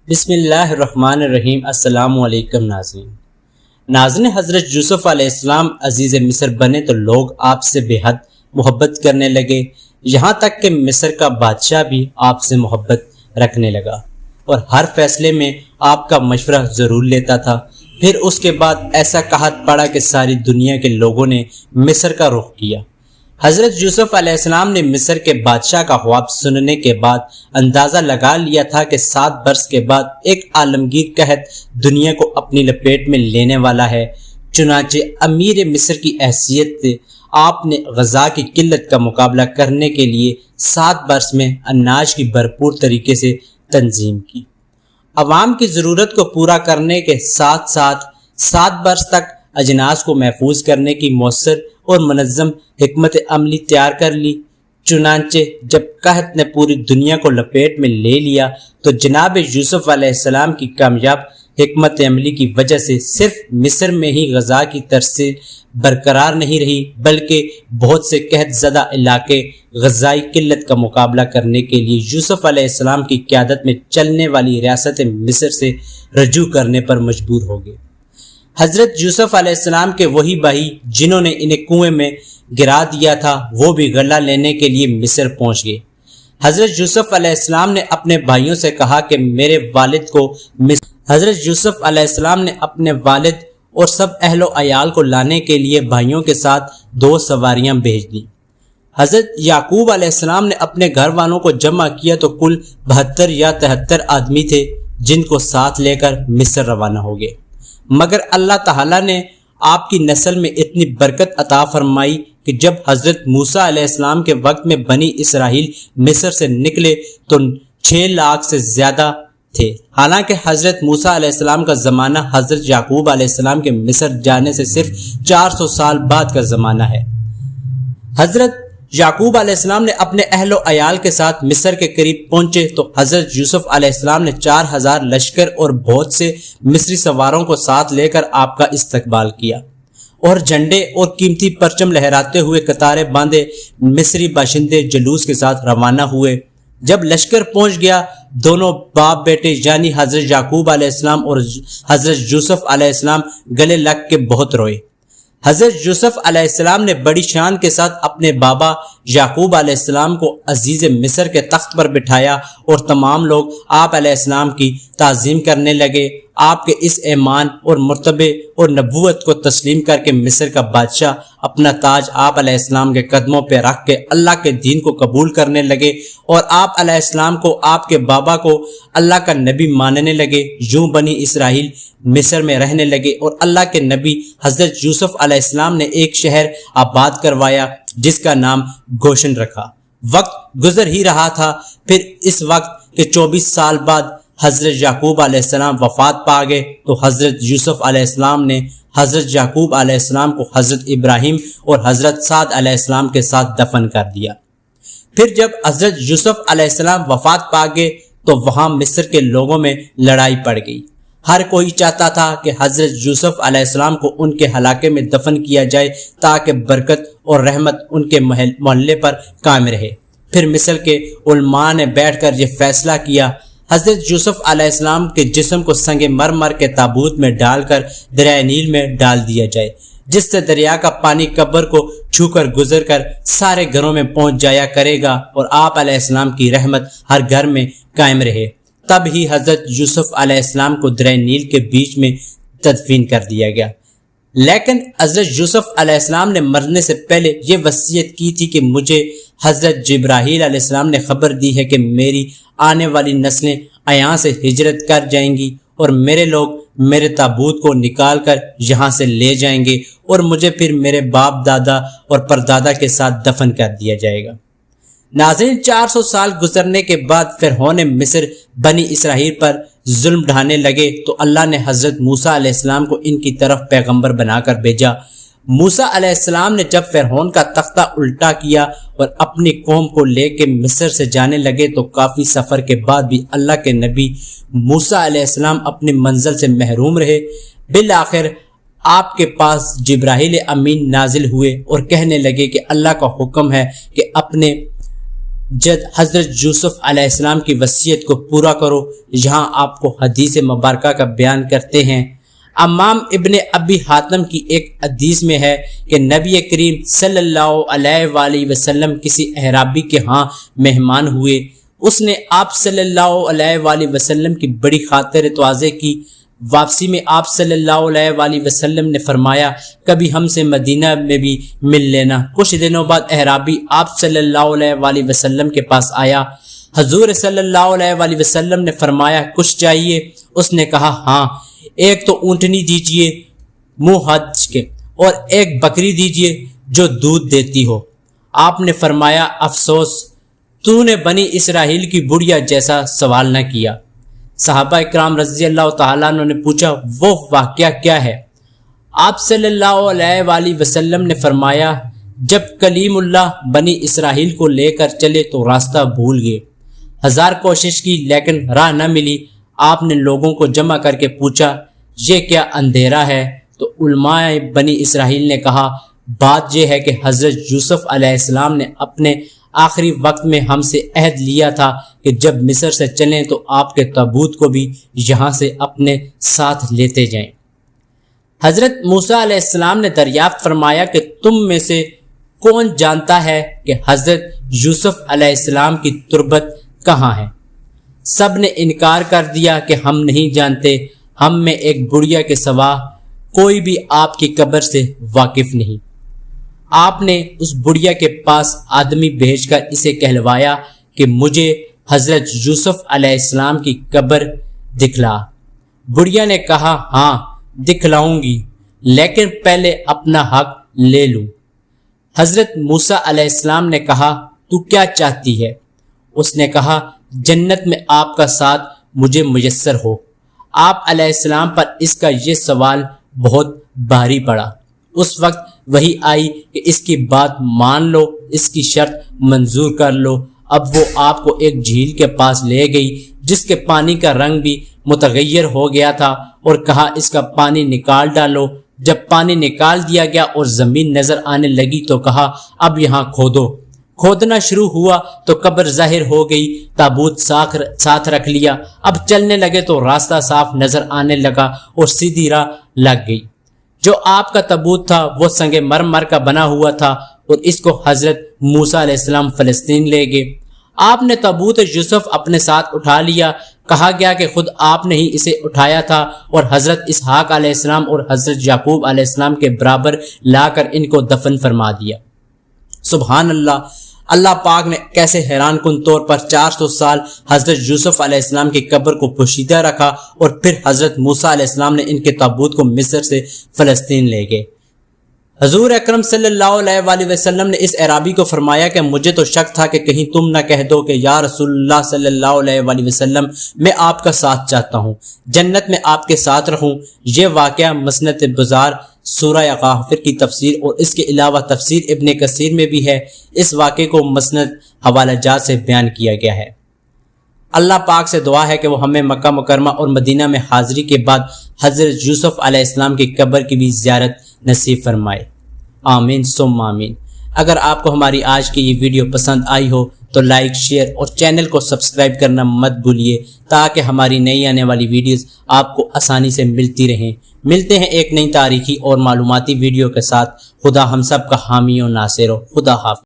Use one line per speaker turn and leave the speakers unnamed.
بسم اللہ الرحمن الرحیم۔ السلام علیکم ناظرین حضرت یوسف علیہ السلام عزیز مصر بنے تو لوگ آپ سے بے حد محبت کرنے لگے، یہاں تک کہ مصر کا بادشاہ بھی آپ سے محبت رکھنے لگا اور ہر فیصلے میں آپ کا مشورہ ضرور لیتا تھا۔ پھر اس کے بعد ایسا قحط پڑا کہ ساری دنیا کے لوگوں نے مصر کا رخ کیا۔ حضرت یوسف علیہ السلام نے مصر کے بادشاہ کا خواب سننے کے بعد اندازہ لگا لیا تھا کہ 7 برس کے بعد ایک عالمگیر قحط دنیا کو اپنی لپیٹ میں لینے والا ہے۔ چنانچہ امیر مصر کی حیثیت سے آپ نے غذا کی قلت کا مقابلہ کرنے کے لیے 7 برس میں اناج کی بھرپور طریقے سے تنظیم کی۔ عوام کی ضرورت کو پورا کرنے کے ساتھ ساتھ 7 برس تک اجناس کو محفوظ کرنے کی مؤثر اور منظم حکمت عملی تیار کر لی۔ چنانچہ جب قحط نے پوری دنیا کو لپیٹ میں لے لیا تو جناب یوسف علیہ السلام کی کامیاب حکمت عملی کی وجہ سے صرف مصر میں ہی غذا کی ترسیل برقرار نہیں رہی، بلکہ بہت سے قحط زدہ علاقے غذائی قلت کا مقابلہ کرنے کے لیے یوسف علیہ السلام کی قیادت میں چلنے والی ریاست مصر سے رجوع کرنے پر مجبور ہو گئے۔ حضرت یوسف علیہ السلام کے وہی بھائی جنہوں نے انہیں کنویں میں گرا دیا تھا وہ بھی غلہ لینے کے لیے مصر پہنچ گئے۔ حضرت یوسف علیہ السلام نے اپنے بھائیوں سے کہا کہ میرے والد کو حضرت یوسف علیہ السلام نے اپنے والد اور سب اہل و عیال کو لانے کے لیے بھائیوں کے ساتھ 2 سواریاں بھیج دیں۔ حضرت یعقوب علیہ السلام نے اپنے گھر والوں کو جمع کیا تو کل 72 یا 73 آدمی تھے جن کو ساتھ لے کر مصر روانہ ہو گئے۔ مگر اللہ تعالیٰ نے آپ کی نسل میں اتنی برکت عطا فرمائی کہ جب حضرت موسیٰ علیہ السلام کے وقت میں بنی اسرائیل مصر سے نکلے تو 6 لاکھ سے زیادہ تھے، حالانکہ حضرت موسیٰ علیہ السلام کا زمانہ حضرت یعقوب علیہ السلام کے مصر جانے سے صرف 400 سال بعد کا زمانہ ہے۔ حضرت یعقوب علیہ السلام نے اپنے اہل و عیال کے ساتھ مصر کے قریب پہنچے تو حضرت یوسف علیہ السلام نے 4000 لشکر اور بہت سے مصری سواروں کو ساتھ لے کر آپ کا استقبال کیا اور جھنڈے اور قیمتی پرچم لہراتے ہوئے قطاریں باندھے مصری باشندے جلوس کے ساتھ روانہ ہوئے۔ جب لشکر پہنچ گیا دونوں باپ بیٹے یعنی حضرت یعقوب علیہ السلام اور حضرت یوسف علیہ السلام گلے لگ کے بہت روئے۔ حضرت یوسف علیہ السلام نے بڑی شان کے ساتھ اپنے بابا یعقوب علیہ السلام کو عزیز مصر کے تخت پر بٹھایا اور تمام لوگ آپ علیہ السلام کی تعظیم کرنے لگے۔ آپ کے اس ایمان اور مرتبے اور نبوت کو تسلیم کر کے مصر کا بادشاہ اپنا تاج آپ علیہ السلام کے قدموں پہ رکھ کے اللہ کے دین کو قبول کرنے لگے اور آپ علیہ السلام کو آپ کے بابا کو اللہ کا نبی ماننے لگے۔ یوں بنی اسرائیل مصر میں رہنے لگے اور اللہ کے نبی حضرت یوسف علیہ السلام نے ایک شہر آباد کروایا جس کا نام گوشن رکھا۔ وقت گزر ہی رہا تھا، پھر اس وقت کے 24 سال بعد حضرت یعقوب علیہ السلام وفات پا گئے تو حضرت یوسف علیہ السلام نے حضرت یعقوب علیہ السلام کو حضرت ابراہیم اور حضرت سعد علیہ السلام کے ساتھ دفن کر دیا۔ پھر جب حضرت یوسف علیہ السلام وفات پا گئے تو وہاں مصر کے لوگوں میں لڑائی پڑ گئی۔ ہر کوئی چاہتا تھا کہ حضرت یوسف علیہ السلام کو ان کے علاقے میں دفن کیا جائے تاکہ برکت اور رحمت ان کے محلے پر قائم رہے۔ پھر مصر کے علماء نے بیٹھ کر یہ فیصلہ کیا حضرت یوسف علیہ السلام کے جسم کو سنگ مرمر کے تابوت میں ڈال کر دریائے نیل میں ڈال دیا جائے، جس سے دریا کا پانی قبر کو چھو کر گزر کر سارے گھروں میں پہنچ جایا کرے گا اور آپ علیہ السلام کی رحمت ہر گھر میں قائم رہے۔ تب ہی حضرت یوسف علیہ السلام کو دریائے نیل کے بیچ میں تدفین کر دیا گیا۔ لیکن حضرت یوسف علیہ السلام نے مرنے سے پہلے یہ وصیت کی تھی کہ مجھے حضرت جبرائیل علیہ السلام نے خبر دی ہے کہ میری آنے والی نسلیں یہاں سے ہجرت کر جائیں گی اور میرے لوگ میرے تابوت کو نکال کر یہاں سے لے جائیں گے اور مجھے پھر میرے باپ دادا اور پردادا کے ساتھ دفن کر دیا جائے گا۔ ناظرین، 400 سال گزرنے کے بعد فرعون مصر بنی اسرائیل پر ظلم ڈھانے لگے تو اللہ نے حضرت موسیٰ علیہ السلام کو ان کی طرف پیغمبر بنا کر بھیجا۔ موسیٰ علیہ السلام نے جب فرعون کا تختہ الٹا کیا اور اپنی قوم کو لے کے مصر سے جانے لگے تو کافی سفر کے بعد بھی اللہ کے نبی موسیٰ علیہ السلام اپنی منزل سے محروم رہے۔ بالآخر آپ کے پاس جبرائیل امین نازل ہوئے اور کہنے لگے کہ اللہ کا حکم ہے کہ اپنے جد حضرت یوسف علیہ السلام کی وصیت کو پورا کرو۔ یہاں آپ کو حدیث مبارکہ کا بیان کرتے ہیں۔ امام ابن ابی حاتم کی ایک حدیث میں ہے کہ نبی کریم صلی اللہ علیہ وآلہ وسلم کسی اعرابی کے ہاں مہمان ہوئے۔ اس نے آپ صلی اللہ علیہ وآلہ وسلم کی بڑی خاطر تواضع کی۔ واپسی میں آپ صلی اللہ علیہ وآلہ وسلم نے فرمایا کبھی ہم سے مدینہ میں بھی مل لینا۔ کچھ دنوں بعد اعرابی آپ صلی اللہ علیہ وآلہ وسلم کے پاس آیا۔ حضور صلی اللہ علیہ وآلہ وسلم نے فرمایا کچھ چاہیے؟ اس نے کہا ہاں، ایک تو اونٹنی دیجئے منہ حج کے، اور ایک بکری دیجئے جو دودھ دیتی ہو۔ آپ نے فرمایا افسوس، تو نے بنی اسرائیل کی بڑھیا جیسا سوال نہ کیا۔ صحابہ اکرام رضی اللہ تعالیٰ عنہ نے پوچھا وہ واقعہ کیا ہے؟ آپ صلی اللہ علیہ وآلہ وسلم نے فرمایا جب کلیم اللہ بنی اسرائیل کو لے کر چلے تو راستہ بھول گئے، 1000 کوشش کی لیکن راہ نہ ملی۔ آپ نے لوگوں کو جمع کر کے پوچھا یہ کیا اندھیرا ہے؟ تو علماء بنی اسرائیل نے کہا بات یہ ہے کہ حضرت یوسف علیہ السلام نے اپنے آخری وقت میں ہم سے عہد لیا تھا کہ جب مصر سے چلیں تو آپ کے تابوت کو بھی یہاں سے اپنے ساتھ لیتے جائیں۔ حضرت موسیٰ علیہ السلام نے دریافت فرمایا کہ تم میں سے کون جانتا ہے کہ حضرت یوسف علیہ السلام کی تربت کہاں ہے؟ سب نے انکار کر دیا کہ ہم نہیں جانتے، ہم میں ایک بڑھیا کے سوا کوئی بھی آپ کی قبر سے واقف نہیں۔ آپ نے اس بڑھیا کے پاس آدمی بھیج کر اسے کہلوایا کہ مجھے حضرت یوسف علیہ السلام کی قبر دکھلا۔ بڑھیا نے کہا ہاں دکھلاؤں گی، لیکن پہلے اپنا حق لے لوں۔ حضرت موسیٰ علیہ السلام نے کہا تو کیا چاہتی ہے؟ اس نے کہا جنت میں آپ کا ساتھ مجھے میسر ہو۔ آپ علیہ السلام پر اس کا یہ سوال بہت بھاری پڑا۔ اس وقت وہی آئی کہ اس کی بات مان لو، اس کی شرط منظور کر لو۔ اب وہ آپ کو ایک جھیل کے پاس لے گئی جس کے پانی کا رنگ بھی متغیر ہو گیا تھا، اور کہا اس کا پانی نکال ڈالو۔ جب پانی نکال دیا گیا اور زمین نظر آنے لگی تو کہا اب یہاں کھودو۔ کھودنا شروع ہوا تو قبر ظاہر ہو گئی، تابوت ساتھ رکھ لیا۔ اب چلنے لگے تو راستہ صاف نظر آنے لگا اور سیدھی راہ لگ گئی۔ جو آپ کا تابوت تھا وہ سنگ مرمر کا بنا ہوا تھا، اور اس کو حضرت موسیٰ علیہ السلام فلسطین لے گئے۔ آپ نے تابوت یوسف اپنے ساتھ اٹھا لیا۔ کہا گیا کہ خود آپ نے ہی اسے اٹھایا تھا اور حضرت اسحاق علیہ السلام اور حضرت یعقوب علیہ السلام کے برابر لا کر ان کو دفن فرما دیا۔ سبحان اللہ! اللہ پاک نے کیسے حیران کن طور پر 400 سال حضرت یوسف علیہ السلام کی قبر کو پوشیدہ رکھا، اور پھر حضرت موسیٰ علیہ السلام نے ان کے تابوت کو مصر سے فلسطین لے گئے۔ حضور اکرم صلی اللہ علیہ وآلہ وسلم نے اس اعرابی کو فرمایا کہ مجھے تو شک تھا کہ کہیں تم نہ کہہ دو کہ یا رسول اللہ صلی اللہ علیہ وآلہ وسلم میں آپ کا ساتھ چاہتا ہوں، جنت میں آپ کے ساتھ رہوں۔ یہ واقعہ مسند بزار سورہ غافر کی تفسیر اور اس کے علاوہ تفسیر ابن کثیر میں بھی ہے۔ اس واقعے کو مسند حوالہ جات سے بیان کیا گیا ہے۔ اللہ پاک سے دعا ہے کہ وہ ہمیں مکہ مکرمہ اور مدینہ میں حاضری کے بعد حضرت یوسف علیہ السلام کی قبر کی بھی زیارت نصیب فرمائے۔ آمین ثم آمین۔ اگر آپ کو ہماری آج کی یہ ویڈیو پسند آئی ہو تو لائک، شیئر اور چینل کو سبسکرائب کرنا مت بھولیے، تاکہ ہماری نئی آنے والی ویڈیوز آپ کو آسانی سے ملتی رہیں۔ ملتے ہیں ایک نئی تاریخی اور معلوماتی ویڈیو کے ساتھ۔ خدا ہم سب کا حامی و ناصر ہو۔ خدا حافظ۔